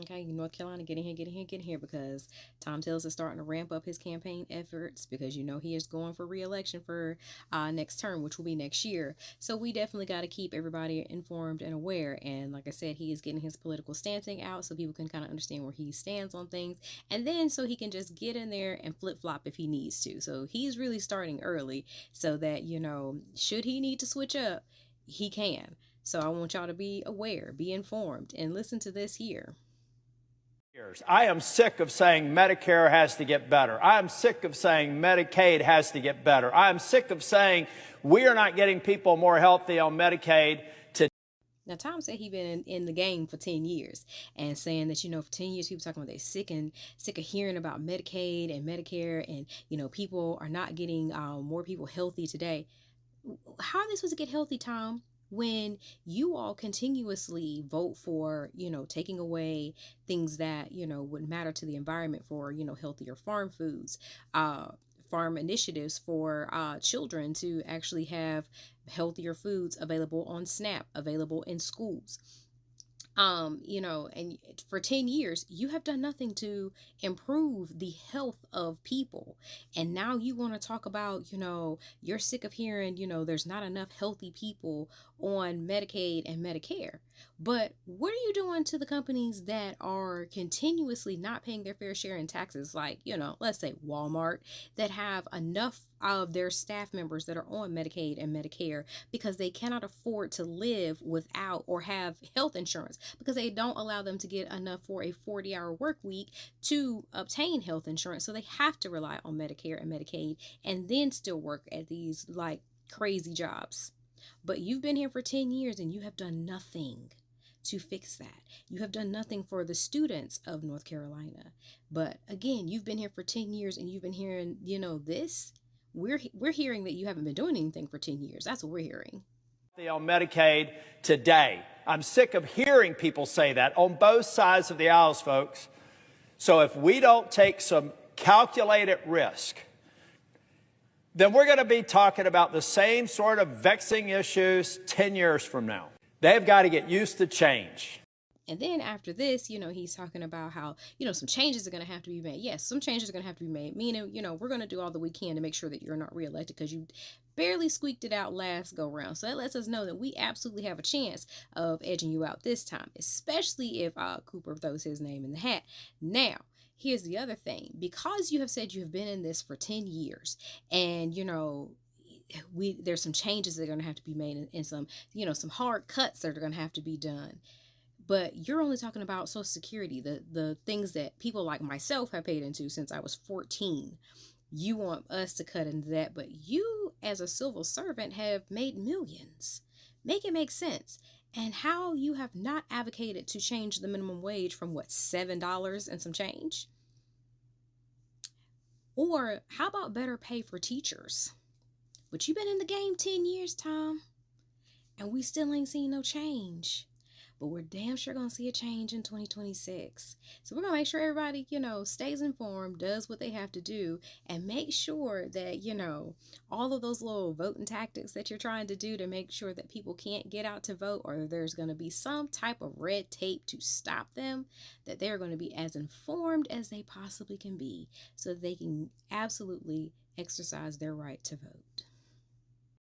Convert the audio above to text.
Okay, North Carolina, get in here, get in here, get in here, because Thom Tillis is starting to ramp up his campaign efforts, because he is going for re-election for next term, which will be next year. So we definitely got to keep everybody informed and aware. And like I said, he is getting his political stancing out so people can kind of understand where he stands on things, and then so he can just get in there and flip flop if he needs to. So he's really starting early so that should he need to switch up, he can. So I want y'all to be aware, be informed, and listen to this here. I am sick of saying Medicare has to get better. I am sick of saying Medicaid has to get better. I am sick of saying we are not getting people more healthy on Medicaid. Now, Thom said he'd been in the game for 10 years, and saying that, for 10 years, people talking about they're sick of hearing about Medicaid and Medicare, and, people are not getting more people healthy today. How are they supposed to get healthy, Thom, when you all continuously vote for, taking away things that, would matter to the environment for, healthier farm foods, farm initiatives for children to actually have healthier foods available on SNAP, available in schools. And for 10 years, you have done nothing to improve the health of people. And now you want to talk about, you're sick of hearing, there's not enough healthy people on Medicaid and Medicare. But what are you doing to the companies that are continuously not paying their fair share in taxes? Like, let's say Walmart, that have enough of their staff members that are on Medicaid and Medicare because they cannot afford to live without or have health insurance, because they don't allow them to get enough for a 40-hour work week to obtain health insurance. So they have to rely on Medicare and Medicaid and then still work at these like crazy jobs. But you've been here for 10 years and you have done nothing to fix that. You have done nothing for the students of North Carolina. But again, you've been here for 10 years and you've been hearing, this. We're hearing that you haven't been doing anything for 10 years. That's what we're hearing. On Medicaid today. I'm sick of hearing people say that on both sides of the aisles, folks. So if we don't take some calculated risk, then we're going to be talking about the same sort of vexing issues 10 years from now. They've got to get used to change. And then after this, he's talking about how, some changes are going to have to be made. Yes, some changes are going to have to be made. Meaning, we're going to do all that we can to make sure that you're not reelected, because you barely squeaked it out last go round. So that lets us know that we absolutely have a chance of edging you out this time, especially if Cooper throws his name in the hat. Now, here's the other thing. Because you have said you have been in this for 10 years and, there's some changes that are going to have to be made, and some, some hard cuts that are going to have to be done. But you're only talking about Social Security, the things that people like myself have paid into since I was 14. You want us to cut into that, but you, as a civil servant, have made millions. Make it make sense. And how you have not advocated to change the minimum wage from, $7 and some change? Or how about better pay for teachers? But you've been in the game 10 years, Thom, and we still ain't seen no change. But we're damn sure going to see a change in 2026. So we're going to make sure everybody, stays informed, does what they have to do, and make sure that, all of those little voting tactics that you're trying to do to make sure that people can't get out to vote, or there's going to be some type of red tape to stop them, that they're going to be as informed as they possibly can be so that they can absolutely exercise their right to vote.